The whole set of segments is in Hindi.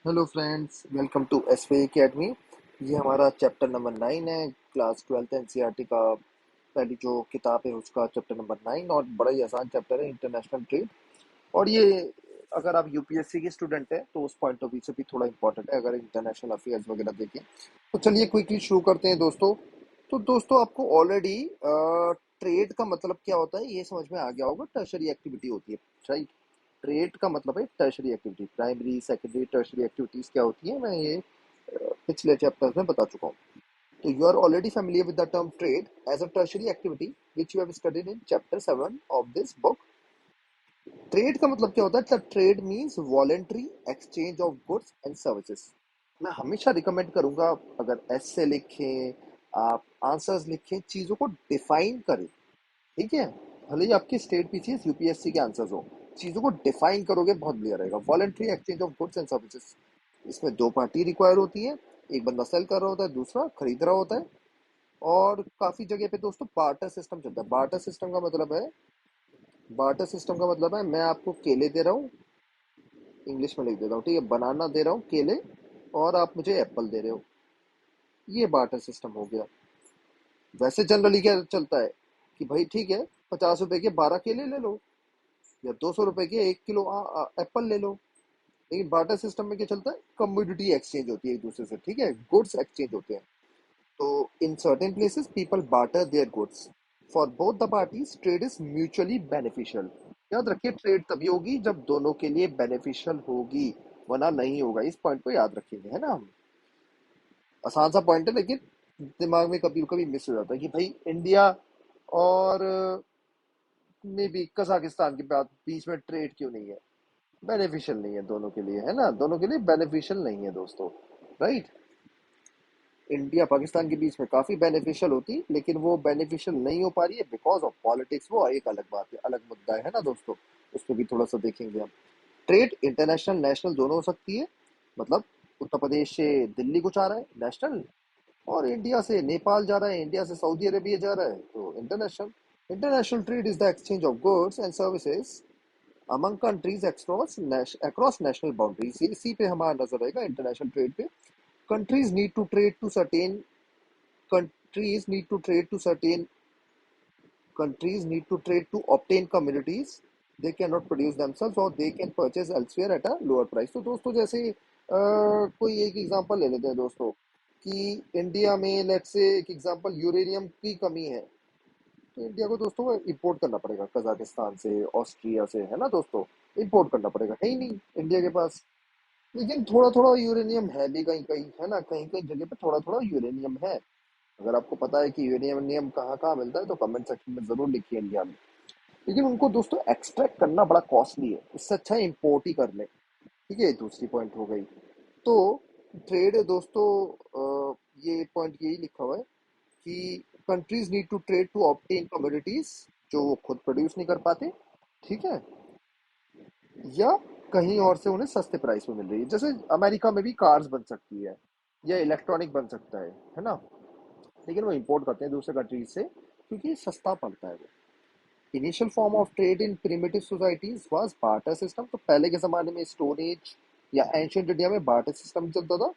हेलो फ्रेंड्स, वेलकम टू एसवे एकेडमी। ये हमारा चैप्टर नंबर 9 है। क्लास 12th एनसीईआरटी का पहली जो किताब है उसका चैप्टर नंबर 9, और बड़ा ही आसान चैप्टर है, इंटरनेशनल ट्रेड। और ये अगर आप यूपीएससी के स्टूडेंट हैं तो उस पॉइंट ऑफ व्यू से भी थोड़ा इंपॉर्टेंट है, अगर इंटरनेशनल अफेयर्स वगैरह देखें तो। चलिए क्विकली शुरू करते हैं दोस्तों। तो दोस्तों, आपको ऑलरेडी ट्रेड का मतलब क्या होता है ये समझ में आ गया होगा। टर्शरी एक्टिविटी होती है, राइट। ट्रेड का मतलब है tertiary activity. Primary secondary tertiary activities क्या होती है, मैं ये पिछले चैप्टर्स में बता चुका हूँ। तो you are already familiar with the term trade as a tertiary activity which you have studied in chapter 7 of this book. Trade का मतलब क्या होता है? Trade means voluntary exchange of goods and services. मैं हमेशा रिकमेंड करूंगा, अगर ऐसे लिखें, आप आंसर्स लिखें, चीजों को डिफाइन करें। ठीक है, भले ही आपके स्टेट पीसीएस यूपीएससी के आंसर्स हो, चीजों को डिफाइन करोगे बहुत बढ़िया रहेगा। Voluntary exchange of goods and services, इसमें दो पार्टी रिक्वायर होती है। एक बंदा सेल कर रहा होता है, दूसरा खरीद रहा होता है। और काफी जगह पे दोस्तों बार्टर सिस्टम चलता है। बार्टर सिस्टम का मतलब है मैं आपको केले दे रहा हूँ, इंग्लिश में लिख देता हूँ, ठीक है, बनाना दे रहा हूँ, केले, और आप मुझे एप्पल दे रहे हो। ये बार्टर सिस्टम हो गया। वैसे जनरली क्या चलता है कि भाई ठीक है, 50 रुपए के 12 केले ले लो, या 200 रुपए के 1 किलो एप्पल ले लो। लेकिन बार्टर सिस्टम में क्या चलता है? कम्योडिटी एक्सचेंज होती है एक दूसरे से, ठीक है, गुड्स एक्सचेंज होते हैं। तो in certain places people barter their goods. For both the parties trade is mutually beneficial. याद रखिए, ट्रेड तभी होगी जब दोनों के लिए बेनिफिशियल होगी, वरना नहीं होगा। इस पॉइंट को याद रखेंगे, है ना हम। आसान सा पॉइंट है, लेकिन दिमाग में कभी कभी मिस हो जाता है कि भाई इंडिया और मे बी कजाकिस्तान के बाद बीच में ट्रेड क्यों नहीं है। बेनिफिशियल नहीं है दोनों के लिए, है ना, दोनों के लिए बेनिफिशियल नहीं है दोस्तों, राइट। इंडिया पाकिस्तान के बीच में काफी बेनिफिशियल होती, लेकिन वो बेनिफिशियल नहीं हो पा रही है बिकॉज ऑफ पॉलिटिक्स। वो एक अलग बात है, अलग मुद्दा है ना दोस्तों। उस पर भी थोड़ा सा देखेंगे हम। ट्रेड इंटरनेशनल नेशनल दोनों हो सकती है। मतलब उत्तर प्रदेश से दिल्ली को जा रहा है, नेशनल। और इंडिया से नेपाल जा रहा है, इंडिया से सऊदी अरेबिया जा रहा है, तो international. International trade is the exchange of goods and services among countries across national boundaries। इसी पे हमारा नजर रहेगा, इंटरनेशनल ट्रेड पे। countries need to trade to certain countries need to trade to certain countries need to trade to obtain commodities they cannot produce themselves, or they can purchase elsewhere at a lower price। तो दोस्तों जैसे कोई एक एग्जांपल ले लेते हैं दोस्तों, कि इंडिया में लेट्स से एक एग्जांपल, यूरेनियम की कमी है। तो इंडिया को दोस्तों वो इंपोर्ट करना पड़ेगा कजाकिस्तान से, ऑस्ट्रिया से, है ना दोस्तों। इंपोर्ट करना पड़ेगा, है ही नहीं इंडिया के पास। लेकिन थोड़ा थोड़ा यूरेनियम है भी कहीं कहीं, है ना, कहीं कहीं जगह पे थोड़ा थोड़ा यूरेनियम है। अगर आपको पता है कि यूरेनियम कहाँ कहाँ मिलता है तो कमेंट सेक्शन में जरूर लिखिए इंडिया में। लेकिन उनको दोस्तों एक्सट्रैक्ट करना बड़ा कॉस्टली है, उससे अच्छा इंपोर्ट ही कर ले। ठीक है, दूसरी पॉइंट हो गई। तो ट्रेड दोस्तों, ये पॉइंट यही लिखा हुआ है कि countries need to trade to obtain commodities जो वो खुद प्रोड्यूस नहीं कर पाते, ठीक है, या कहीं और से उन्हें सस्ते प्राइस में मिल रही है। जैसे अमेरिका में भी कार्स बन सकती है, या इलेक्ट्रॉनिक बन सकता है ना। लेकिन वो इंपोर्ट करते हैं दूसरे कंट्रीज से, क्योंकि सस्ता पड़ता है वो। Initial form of trade in primitive societies was barter system. तो पहले के जमाने में स्टोन एज या एंशियंट इंडिया में बार्टर सिस्टम चलता था,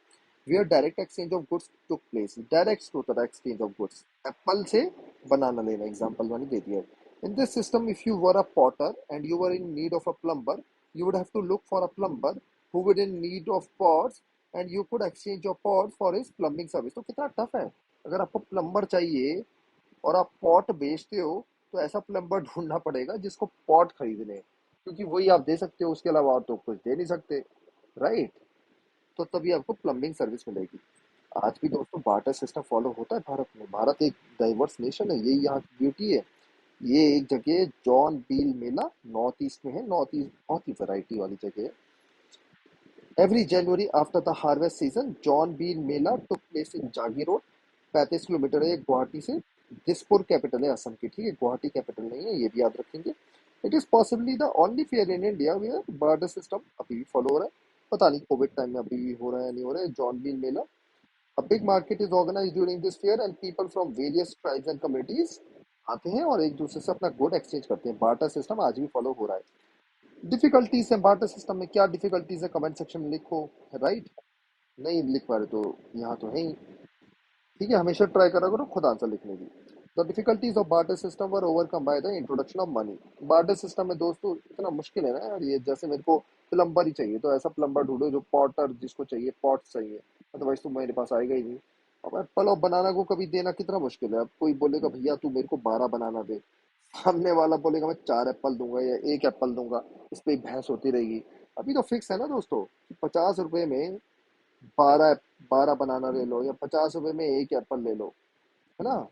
where direct exchange of goods took place. Direct होता था एक्सचेंज ऑफ गुड्स, एप्पल से बनाना लेना, एग्जांपल मैंने दे दिया है। In this system, if you were a potter and you were in need of a plumber, you would have to look for a plumber who would in need of pots, and you could exchange your pots for his plumbing service। तो कितना टफ है। अगर आपको प्लम्बर चाहिए और आप पॉट बेचते हो, तो ऐसा प्लम्बर ढूंढना पड़ेगा जिसको पॉट खरीदने हैं, क्योंकि वही आप दे सकते हो, उसके अलावा और तो कुछ दे नहीं सकते, राइट। तो तभी आपको प्लम्बिंग सर्विस मिलेगी। आज भी दोस्तों बार्टर सिस्टम फॉलो होता है भारत में। भारत एक डाइवर्स नेशन है, यही यहाँ की ब्यूटी है। ये एक जगह जॉन बील मेला नॉर्थ ईस्ट में है। नॉर्थ ईस्ट बहुत ही वैरायटी वाली जगह है। Every January after the harvest season John bill Mela took place in जागी रोड। 35 किलोमीटर है गुवाहाटी से। दिसपुर कैपिटल है असम की, ठीक है, गुवाहाटी कैपिटल नहीं है, ये भी याद रखेंगे। It is possibly the only fair in India where border system अभी भी फॉलो हो रहा है। पता नहीं कोविड टाइम में अभी भी हो रहा है या नहीं हो रहा है। John bill Mela, a big market is organized during this fair and people from various tribes and communities आते हैं और एक दूसरे से अपना गुड एक्सचेंज करते हैं। बार्टर सिस्टम आज भी फॉलो हो रहा है। डिफिकल्टीज है बार्टर सिस्टम में, क्या डिफिकल्टीज है कमेंट सेक्शन में लिखो। राइट, नहीं लिख पा रहे तो यहाँ तो है ही। ठीक है, हमेशा ट्राई करा करो खुद आंसर लिखने की। The difficulties of barter system were overcome by the introduction of money. Barter system में दोस्तों इतना मुश्किल है ना यार, ये जैसे मेरे को प्लम्बर ही चाहिए तो ऐसा प्लम्बर ढूंढो जो पॉटर, जिसको चाहिए पॉट्स चाहिए, अदरवाइज तो मेरे पास आएगा ही नहीं। अब एप्पल और बनाना को कभी देना कितना मुश्किल है। अब कोई बोलेगा भैया तू मेरे को 12 बनाना दे, सामने वाला बोलेगा मैं 4 एप्पल दूंगा या 1 एप्पल दूंगा, इस पे बहस होती रहेगी। अभी तो फिक्स है ना दोस्तों कि 50 रुपए में 12 बनाना ले लो या 50 रुपए में 1 एप्पल ले लो, है ना।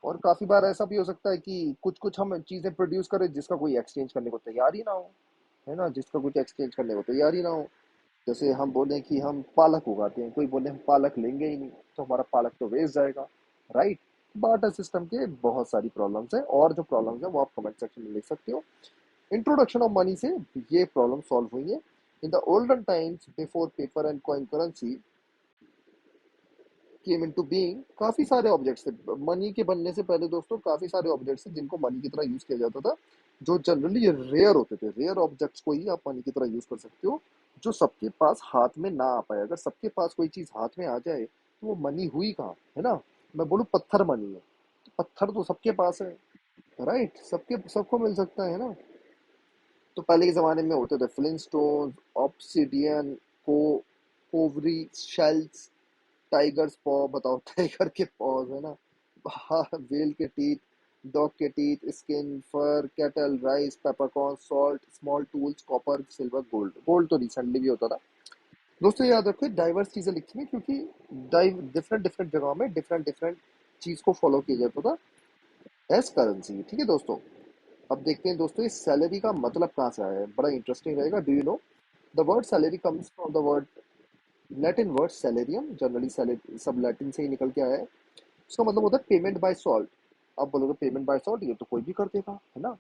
और काफी बार ऐसा भी हो सकता है कि कुछ कुछ हम चीजें प्रोड्यूस करें जिसका कोई एक्सचेंज करने को तैयार ही ना हो, है ना, जिसका कुछ एक्सचेंज करने को तैयार ही ना हो। जैसे हम बोले कि हम पालक उगाते हैं, कोई बोले हम पालक लेंगे ही नहीं, तो हमारा पालक तो वेस्ट जाएगा। राइट। बार्टर सिस्टम के बहुत सारी प्रॉब्लम्स हैं, और जो प्रॉब्लम्स हैं वो आप कमेंट सेक्शन में लिख सकते हो। इंट्रोडक्शन ऑफ मनी से ये प्रॉब्लम सॉल्व हुई है। In the olden times before paper and coin currency came into being, काफी सारे ऑब्जेक्ट्स थे मनी के बनने से पहले दोस्तों, काफी सारे ऑब्जेक्ट्स थे जिनको मनी की तरह यूज किया जाता था, जो जनरली रेयर होते थे। रेयर ऑब्जेक्ट्स को ही आप मनी की तरह यूज कर सकते हो, जो सबके पास हाथ में ना आ पाए। अगर सबके पास कोई चीज हाथ में आ जाए तो वो मनी हुई कहाँ, है ना। मैं बोलूँ पत्थर मनी है, तो पत्थर तो सबके पास है। राइट, सबके सबको मिल सकता है ना। तो पहले के जमाने में होते थे फ्लिंटस्टोन, ऑब्सिडियन, को कोवरी शेल्स, टाइगर्स पॉ, बताओ टाइगर के पॉज, है ना। वेल के टीथ, डॉग के teeth, skin, fur, cattle, rice, peppercorn, salt, small tools, copper, silver, gold. Gold तो रिसेंटली भी होता था। दोस्तों याद रखो डाइवर्स चीजें लिखी हैं, क्योंकि डिफरेंट डिफरेंट जगहों में डिफरेंट डिफरेंट चीज को फॉलो किया जाता था एज करेंसी। ठीक है दोस्तों, अब देखते हैं दोस्तों इस सैलरी का मतलब कहाँ से आया है, बड़ा इंटरेस्टिंग रहेगा। Do you know the word salary comes from the word Latin word salarium, generally salary सब लैटिन से ही निकल के आया है। उसका मतलब होता है पेमेंट बाय सॉल्ट। आप बोलोगे पेमेंट बाय सॉल्ट, ये तो कोई भी कर देगा, है ना।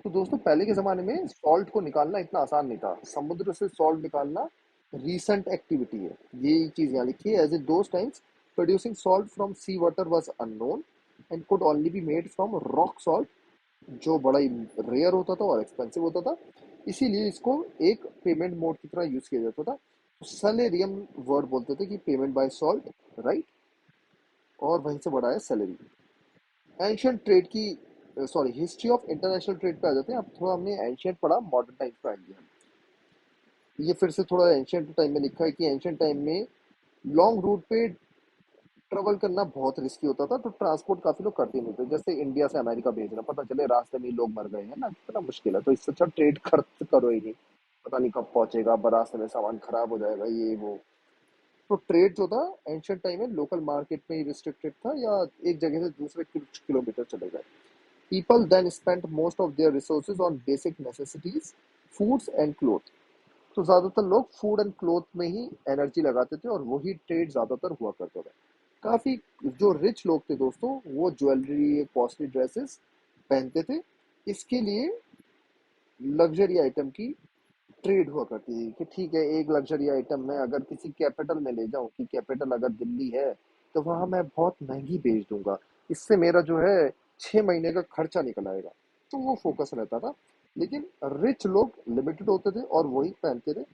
तो दोस्तों पहले के जमाने में सॉल्ट को निकालना इतना आसान नहीं था, समुद्र से सॉल्ट निकालना रीसेंट एक्टिविटी है। ये चीज यहाँ लिखी है, as in those times producing salt from sea water was unknown and could only be made from rock salt, जो बड़ा ही रेयर होता था और एक्सपेंसिव होता था। इसीलिए इसको एक पेमेंट मोड की तरह यूज किया जाता था। सलेरियम वर्ड बोलते थे कि पेमेंट बाय सॉल्ट। राइट, और वहीं से बड़ा है सैलरी। एंशियंट ट्रेड की, sorry, history of international trade पे आ जाते हैं। अब थोड़ा हमने एंशियंट पढ़ा, मॉडर्न टाइम्स पे आ गया। ये फिर से थोड़ा एंशियंट टाइम में लिखा है कि एंशियंट टाइम में लॉन्ग रूट पे ट्रेवल करना बहुत रिस्की होता था, तो ट्रांसपोर्ट काफी लोग करते नहीं थे। जैसे इंडिया से अमेरिका भेजना, पता चले रास्ते में ही लोग मर गए, है ना, कितना मुश्किल है। तो इससे अच्छा ट्रेड कर करो ही नहीं, पता नहीं कब पहुंचेगा, रास्ते में सामान खराब हो जाएगा, ये वो। तो ट्रेड जो था एंशियंट टाइम में लोकल मार्केट में ही रिस्ट्रिक्टेड था, या एक जगह से दूसरे कुछ किलोमीटर चले गए। People then spent most of their resources on basic necessities, foods and clothes. तो ज्यादातर लोग फूड एंड क्लोथ में ही एनर्जी लगाते थे, और वही ट्रेड ज्यादातर हुआ करता था। काफी जो रिच लोग थे दोस्तों, वो ज्वेलरी, कॉस्टली ड्रेसेस पहनते थे। इसके लिए लग्जरी आइटम की ट्रेड हुआ करती थी, कि ठीक है एक लग्जरी आइटम मैं अगर किसी कैपिटल में ले जाऊं, कि कैपिटल अगर दिल्ली है तो वहां मैं बहुत महंगी बेच दूंगा, इससे मेरा जो है 6 महीने का खर्चा निकल आएगा। तो वो फोकस रहता था। लेकिन रिच लोग लिमिटेड होते थे और वही पहनते थे।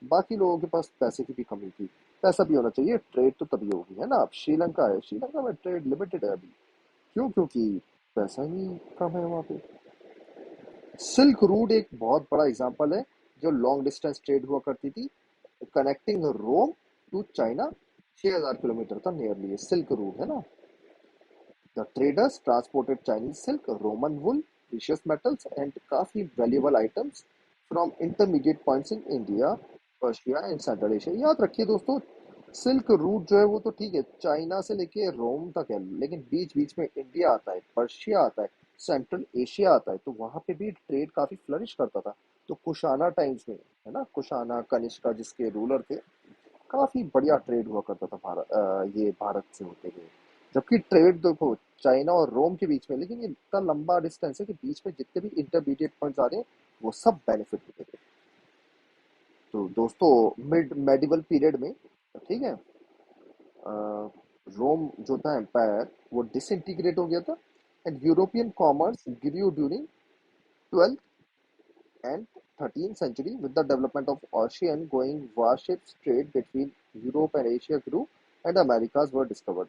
बाकी लोगों के पास पैसे की भी कमी थी। पैसा भी होना चाहिए, ट्रेड तो तभी होगी, है ना। अब श्रीलंका है, श्रीलंका में ट्रेड लिमिटेड है अभी। क्यों? क्योंकि पैसा ही कम है वहां पे। सिल्क रूट एक बहुत बड़ा एग्जांपल है, जो लॉन्ग डिस्टेंस ट्रेड हुआ करती थी, connecting Rome to China. 6,000 kilometre था नियरली, सिल्क रूट, है ना। The traders transported Chinese silk, Roman wool, precious metals and काफी valuable items from intermediate points in India, Persia and Central Asia. याद रखिए दोस्तों, सिल्क रूट जो है वो तो ठीक है, चाइना से लेके रोम तक है, लेकिन बीच बीच में इंडिया आता है, पर्शिया आता है, सेंट्रल एशिया आता है, तो वहां पे भी ट्रेड काफी फ्लरिश करता था। तो कुशाना टाइम्स में, है ना, कुशाना कनिष्का जिसके रूलर थे, काफी बढ़िया ट्रेड हुआ करता था ये भारत से होते हुए। जबकि ट्रेड देखो चाइना और रोम के बीच में, लेकिन ये इतना लंबा डिस्टेंस है कि बीच में जितने भी इंटरमीडिएट पॉइंट्स आ रहे हैं वो सब बेनिफिट होते थे। तो दोस्तों मिड मेडिवल पीरियड में, ठीक है, रोम जो था एम्पायर, वो डिसइंटीग्रेट हो गया था, and European commerce grew during 12th एंड 13th century, with the development of ocean-going warships, trade between Europe and Asia grew, and Americas were discovered.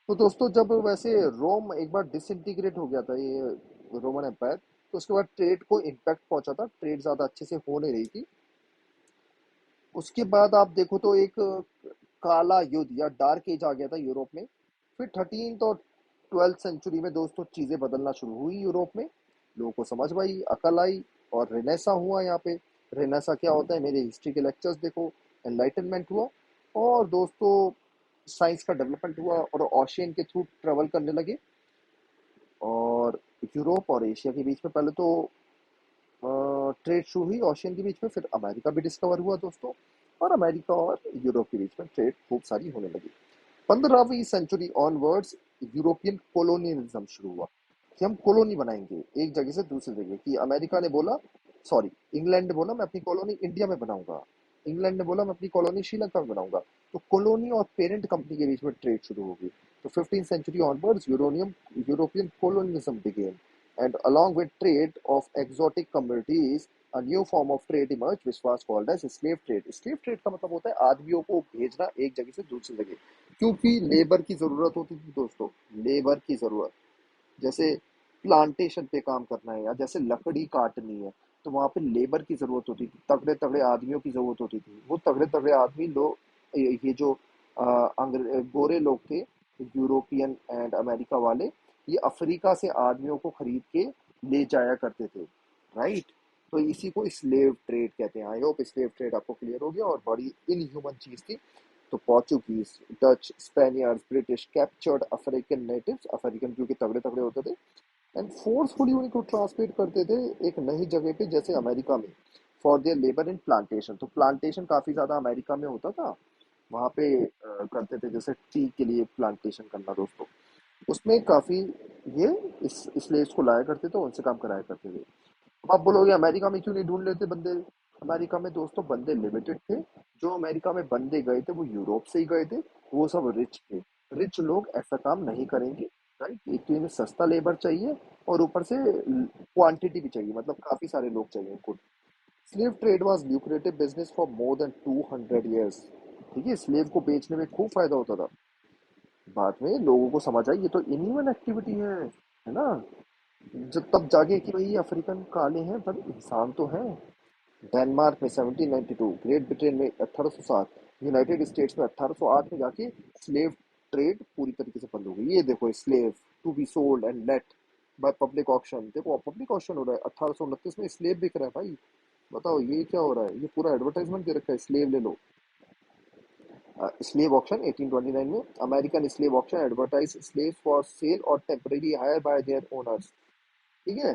तो दोस्तों जब वैसे रोम एक बार डिसइंटीग्रेट हो गया था ये रोमन एम्पायर, तो उसके बाद ट्रेड को इम्पैक्ट पहुंचा था, ट्रेड ज्यादा अच्छे से हो नहीं रही थी। उसके बाद आप देखो तो एक काला युद्ध या डार्क एज आ गया था यूरोप में। फिर 13th और 12th सेंचुरी में दोस्तों चीजें बदलना शुरू हुई यूरोप में, लोगों को समझ में आई, अकल आई, और रेनेसा हुआ यहाँ पे। रेनेसा क्या होता है, मेरे हिस्ट्री के लेक्चर्स देखो। एनलाइटनमेंट हुआ, और दोस्तों साइंस का डेवलपमेंट हुआ, और ओशियन के थ्रू ट्रेवल करने लगे। और यूरोप और एशिया के बीच में पहले तो ट्रेड शुरू हुई ओशियन के बीच में, फिर अमेरिका भी डिस्कवर हुआ दोस्तों, और अमेरिका और यूरोप के बीच में ट्रेड खूब सारी होने लगी। 15वीं सेंचुरी ऑनवर्ड्स यूरोपियन कोलोनियलिज्म शुरू हुआ, कि हम कॉलोनी बनाएंगे एक जगह से दूसरी जगह। कि अमेरिका ने बोला, सॉरी, इंग्लैंड ने बोला मैं अपनी कॉलोनी इंडिया में बनाऊंगा, इंग्लैंड ने बोला मैं अपनी कॉलोनी श्रीलंका में बनाऊंगा। तो कॉलोनी और पेरेंट कंपनी के बीच में ट्रेड शुरू होगी। तो 15th century onwards European colonialism began, and along with trade of exotic commodities, a new form of trade emerged, which was called as slave trade. Slave trade का मतलब होता है आदमियों को भेजना एक जगह से दूसरी जगह, क्योंकि लेबर की जरूरत होती थी दोस्तों, लेबर की जरूरत। जैसे प्लांटेशन पे काम करना है, या जैसे लकड़ी काटनी है, तो वहां पे लेबर की जरूरत होती थी, तगड़े तगड़े आदमियों की जरूरत होती थी। वो तगड़े तगड़े आदमी लोग, ये जो गोरे लोग थे, यूरोपियन एंड अमेरिका वाले, ये अफ्रीका से आदमियों को खरीद के ले जाया करते थे, राइट। तो इसी को स्लेव ट्रेड कहते हैं। आई होप स्लेव ट्रेड आपको क्लियर हो गया, और बड़ी इनह्यूमन चीज थी। तो Portuguese, Dutch, Spaniards, British captured African natives, African क्योंकि तगड़े तगड़े होते थे, एंड फोर्सफुली उनको ट्रांसमिट करते थे एक नई जगह पे, जैसे अमेरिका में, for their labour in plantation. तो प्लांटेशन काफी ज्यादा अमेरिका में होता था, वहां पे करते थे, जैसे टी के लिए प्लांटेशन करना दोस्तों, उसमें काफी ये इस स्लेव्स को लाया करते थे, उनसे काम कराया करते थे। अब आप बोलोगे अमेरिका में क्यों नहीं ढूंढ लेते बंदे। अमेरिका में दोस्तों बंदे लिमिटेड थे, जो अमेरिका में बंदे गए थे वो यूरोप से ही गए थे, वो सब रिच थे। रिच लोग ऐसा काम नहीं करेंगे, राइट। एक तो इन्हें सस्ता लेबर चाहिए, और ऊपर से क्वांटिटी भी चाहिए, मतलब काफी सारे लोग चाहिए उनको। Slave trade was lucrative business for more than 200 years। ठीक है, स्लेव को बेचने में खूब फायदा होता था। बाद में लोगों को समझ आई ये तो इनह्यूमन एक्टिविटी है ना। जब तब जागे कि भाई ये अफ्रीकन काले हैं पर इंसान तो हैं। डेनमार्क में 1792, ग्रेट ब्रिटेन में 1807, यूनाइटेड स्टेट्स में 1808 में जाके स्लेव ट्रेड पूरी तरीके से बंद हो गई। ये देखो, slave to be sold and let by public auction, देखो पब्लिक ऑक्शन हो रहा है। 1829 में स्लेव बिक रहा है भाई, बताओ ये क्या हो रहा है। ये पूरा एडवर्टाइजमेंट दे रखा है, स्लेव ले लो। स्लेव ऑक्शन 1829 में, American slave auction advertise slaves for sale और temporary hire by their owners. ठीक है,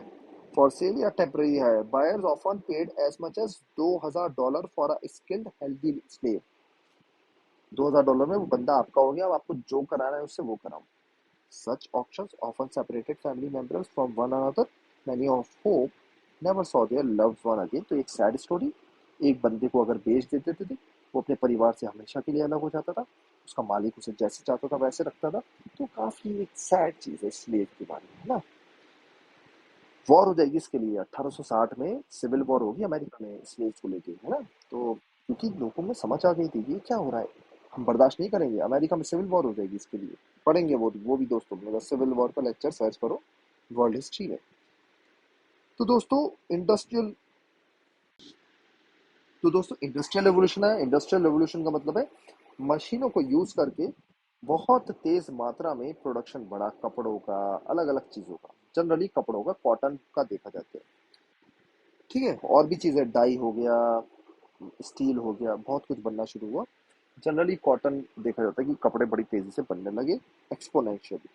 फॉर सेल या temporary hire, buyers often paid as much as $2000 for a skilled healthy slave. $2000 में वो बंदा आपका हो गया, अब आपको जो कराना है उससे वो कराओ। Such auctions often separated family members from one another, many of hope never saw their loved one again. तो एक सैड स्टोरी, एक बंदे को अगर बेच देते थे वो अपने परिवार से हमेशा के लिए अलग हो जाता था, उसका मालिक उसे जैसे चाहता था वैसे रखता था। तो काफी एक सैड चीज है स्लेव के बारे में, है ना। वॉर हो जाएगी इसके लिए, 1860 में सिविल वॉर होगी अमेरिका में स्लेव्स को लेके, है ना। तो क्योंकि लोगों में समझ आ गई थी कि ये क्या हो रहा है, हम बर्दाश्त नहीं करेंगे, अमेरिका में सिविल वॉर हो जाएगी इसके लिए। पढ़ेंगे वो भी दोस्तों, मेरा सिविल वॉर का लेक्चर सर्च करो वर्ल्ड हिस्ट्री में। तो दोस्तों इंडस्ट्रियल तो दोस्तों इंडस्ट्रियल रेवोल्यूशन है। इंडस्ट्रियल रेवोल्यूशन का मतलब है मशीनों को यूज करके बहुत तेज मात्रा में प्रोडक्शन बढ़ा, कपड़ों का, अलग अलग चीजों का, जनरली कपड़ों का, कॉटन का देखा जाता है। ठीक है, और भी चीजें, डाई हो गया, स्टील हो गया, बहुत कुछ बनना शुरू हुआ। जनरली कॉटन देखा जाता है कि कपड़े बड़ी तेजी से बनने लगे, exponentially.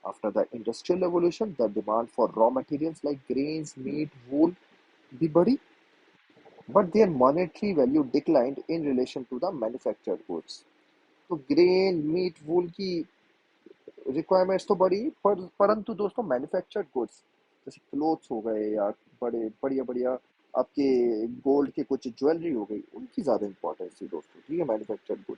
After the industrial revolution the demand for raw materials like grains, meat, wool भी बढ़ी, but their monetary value declined in relation to the manufactured goods. तो ग्रेन, मीट, वूल की रिक्वायरमेंट्स तो बढ़ी, परंतु दोस्तों मैन्युफैक्चर्ड गुड्स जैसे क्लोथ्स हो गए, या बड़े बढ़िया बढ़िया आपके गोल्ड के कुछ ज्वेलरी हो गई, उनकी ज्यादा इंपॉर्टेंस थी दोस्तों। ठीक है, manufactured good.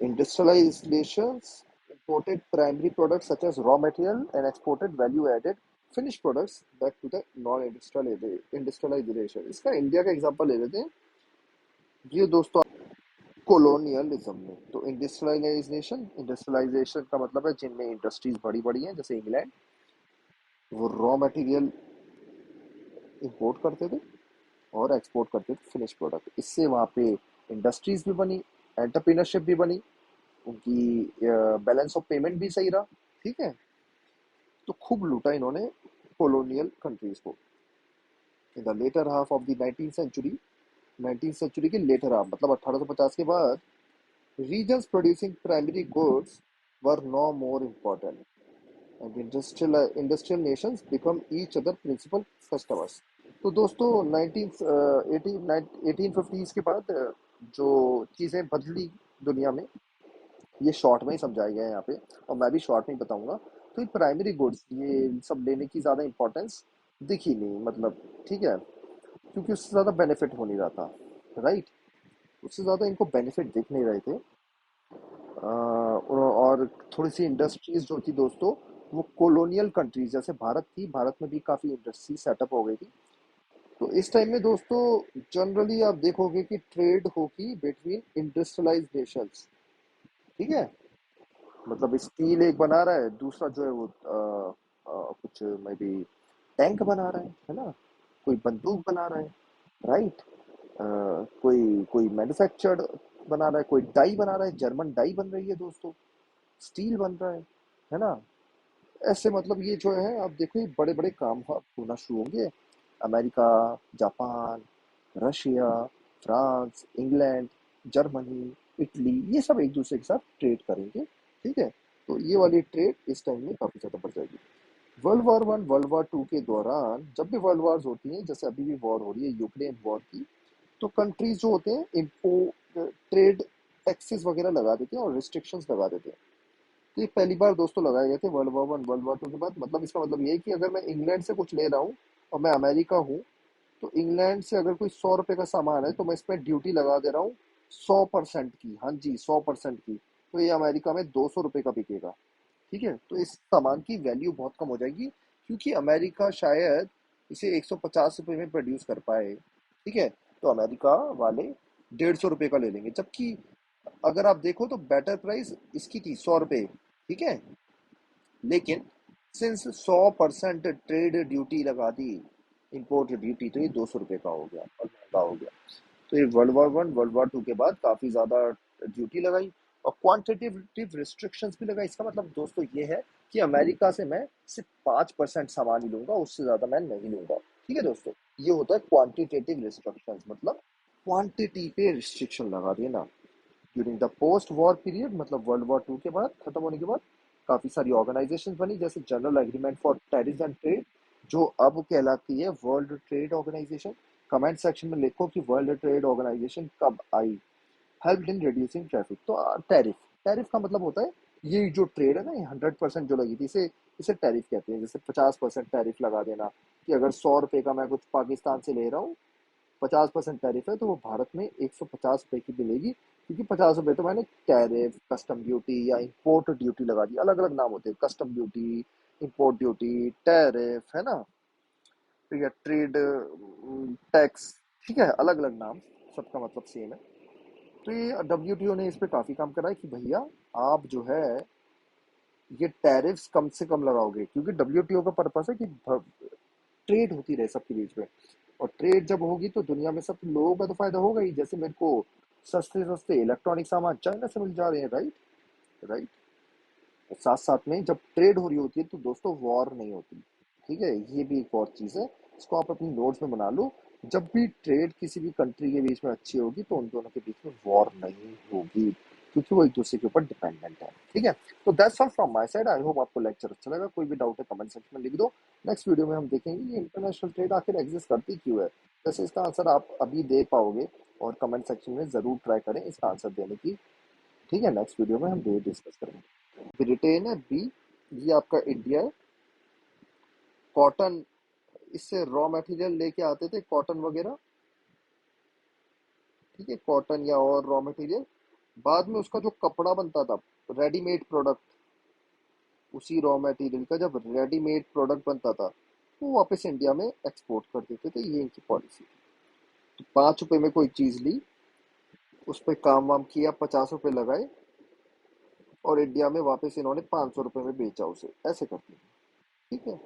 Industrializations imported primary products such as raw material and exported value added finish products back to the non industrialization. इसका इंडिया का एग्जांपल ले लेते हैं। ये दोस्तों कोलोनियलिज्म में, तो इंडस्ट्रियलाइजेशन का मतलब है जिनमें इंडस्ट्रीज बड़ी बड़ी हैं, जैसे इंग्लैंड, वो रॉ मटेरियल इंपोर्ट करते थे और एक्सपोर्ट करते थे फिनिश प्रोडक्ट। इससे वहाँ पे इंडस्ट्रीज भी बनी, एंटरप्रीनरशिप भी बनी, उनकी बैलेंस ऑफ पेमेंट भी सही रहा। ठीक है, तो खूब लूटा इन्होंने कॉलोनियल कंट्रीज को। In the later half of the 19th century के लेटर हाफ मतलब 1850 के बाद, regions producing primary goods were no more important, and industrial nations become each other principal customers। तो दोस्तों 1850s के बाद जो चीज़ें बदली दुनिया में, ये शॉर्ट में ही समझाया गया है यहाँ पे, और मैं भी शॉर्ट में ही बताऊंगा। तो ये प्राइमरी गुड्स ये सब लेने की ज़्यादा इंपॉर्टेंस दिखी नहीं, मतलब ठीक है, क्योंकि उससे ज़्यादा बेनिफिट हो नहीं रहा था, राइट। उससे ज़्यादा इनको बेनिफिट दिख नहीं रहे थे। और थोड़ी सी इंडस्ट्रीज जो थी दोस्तों, वो कॉलोनियल कंट्रीज जैसे भारत थी, भारत में भी काफ़ी इंडस्ट्री सेटअप हो गई थी। तो इस टाइम में दोस्तों जनरली आप देखोगे कि ट्रेड होगी बिटवीन इंडस्ट्रियलाइज्ड नेशंस। ठीक है, मतलब स्टील एक बना रहा है, दूसरा जो है वो कुछ मे बी टैंक बना रहा है ना, कोई बंदूक बना रहा है, राइट। कोई कोई मैन्युफैक्चर्ड बना रहा है, कोई डाई बना रहा है, जर्मन डाई बन रही है दोस्तों, स्टील बन रहा है ना। ऐसे मतलब ये जो है आप देखो, ये बड़े बड़े काम होना शुरू होंगे। America, Japan, Russia, France, England, Germany, Italy, ये सब एक दूसरे के साथ ट्रेड करेंगे। ठीक है, तो ये वाली ट्रेड इस टाइम में काफ़ी ज़्यादा बढ़ जाएगी। वर्ल्ड वॉर 1, वर्ल्ड वॉर 2 के दौरान जब भी वर्ल्ड वॉर्स होती हैं, जैसे अभी भी वॉर हो रही है यूक्रेन वॉर की, तो कंट्रीज जो होते हैं इम्पो ट्रेड टैक्सेस वगैरह लगा देते हैं और रिस्ट्रिक्शंस लगा देते हैं। तो ये पहली बार दोस्तों लगाए गए थे वर्ल्ड वॉर 1 वर्ल्ड वॉर 2 के बाद। मतलब इसका मतलब ये है कि अगर मैं इंग्लैंड से कुछ ले रहा हूँ और मैं अमेरिका हूँ, तो इंग्लैंड से अगर कोई 100 रुपए का सामान है, तो मैं इस पर ड्यूटी लगा दे रहा हूँ 100% की। हाँ जी, 100% की। तो ये अमेरिका में 200 रुपए का बिकेगा। ठीक है, तो इस सामान की वैल्यू बहुत कम हो जाएगी, क्योंकि अमेरिका शायद इसे 150 रुपए में प्रोड्यूस कर पाए। ठीक है, तो अमेरिका वाले 150 रुपए का ले लेंगे, जबकि अगर आप देखो तो बेटर प्राइस इसकी थी 100 रुपए। ठीक है, लेकिन सिंस 100% ट्रेड ड्यूटी लगा दी, इंपोर्ट ड्यूटी, तो ये 200 रुपये का हो गया और महंगा हो गया। तो ये वर्ल्ड वॉर 1 वर्ल्ड वॉर 2 के बाद काफ़ी ज़्यादा ड्यूटी लगाई और क्वांटिटेटिव रिस्ट्रिक्शंस भी लगाई। इसका मतलब दोस्तों ये है कि अमेरिका से मैं सिर्फ 5% सामान ही लूंगा, उससे ज़्यादा मैं नहीं लूंगा। ठीक है दोस्तों, ये होता है क्वांटिटेटिव रिस्ट्रिक्शंस, मतलब क्वांटिटी पे रिस्ट्रिक्शन लगा देना। During the post war period, मतलब वर्ल्ड वॉर 2 के बाद खत्म होने के बाद, काफ़ी सारी ऑर्गेनाइजेशन बनी, जैसे general agreement for tariff and trade, जो अब कहलाती है world trade organisation. Comment section में लिखो कि वर्ल्ड ट्रेड ऑर्गेनाइजेशन कब आई। हेल्प इन रिड्यूसिंग ट्रैफिक, तो टैरिफ, टैरिफ का मतलब होता है ये जो ट्रेड है ना, ये 100% जो लगी थी, इसे इसे टैरिफ कहते हैं। जैसे 50% टैरिफ लगा देना, कि अगर 100 रुपए का मैं कुछ पाकिस्तान से ले रहा हूँ, 50% टैरिफ है, तो वो भारत में 150 रुपए की मिलेगी, क्योंकि 50 रुपए तो मैंने टैरिफ, कस्टम ड्यूटी या इम्पोर्ट ड्यूटी लगा दी। अलग अलग नाम होते हैं, custom duty, import duty, tariff, है ना, तो या ट्रेड टैक्स। ठीक है, अलग अलग नाम, सबका मतलब सेम है। तो ये डब्ल्यूटीओ ने इस पे काफी काम करा है कि भैया आप जो है ये टैरिफ्स कम से कम लगाओगे, क्योंकि डब्ल्यूटीओ का पर्पस है कि ट्रेड होती रहे सबके बीच में, और ट्रेड जब होगी तो दुनिया में सब लोगों का तो फायदा होगा ही। जैसे मेरे को सस्ते सस्ते इलेक्ट्रॉनिक सामान चाइना से मिल जा रहे हैं, राइट, राइट। साथ साथ में जब ट्रेड हो रही होती है तो दोस्तों वॉर नहीं होती। ठीक है, ये भी एक और चीज़ है, इसको आप अपनी नोट्स में बना लो। जब भी ट्रेड किसी भी कंट्री के बीच में अच्छी होगी, तो उन दोनों के बीच में वॉर नहीं होगी, क्योंकि वो एक दूसरे के ऊपर डिपेंडेंट है। ठीक है, तो that's all from my side. I hope आपको लेक्चर अच्छा लगा। कोई भी डाउट है कमेंट सेक्शन में लिख दो। नेक्स्ट वीडियो में हम देखेंगे ये इंटरनेशनल ट्रेड आखिर एग्जिस्ट करती क्यों है। वैसे इसका आंसर आप अभी दे पाओगे, और कमेंट सेक्शन में जरूर ट्राई करें इसका आंसर देने की। ठीक है, नेक्स्ट वीडियो में हम ये डिस्कस करेंगे। ब्रिटेन है बी, ये आपका इंडिया है। कॉटन, इससे रॉ मटेरियल लेके आते थे, कॉटन वगैरह। ठीक है, कॉटन या और रॉ मटेरियल, बाद में उसका जो कपड़ा बनता था, रेडीमेड प्रोडक्ट, उसी रॉ मटेरियल का जब रेडीमेड प्रोडक्ट बनता था वो वापस इंडिया में एक्सपोर्ट कर देते थे। ये इनकी पॉलिसी थी। तो 5 रुपए में कोई चीज ली, उस पर काम वाम किया, 50 रुपए लगाए, और इंडिया में वापस इन्होंने 500 रुपए में बेचा उसे, ऐसे करते हैं। ठीक है,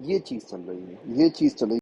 ये चीज चल रही है, ये चीज चल रही है।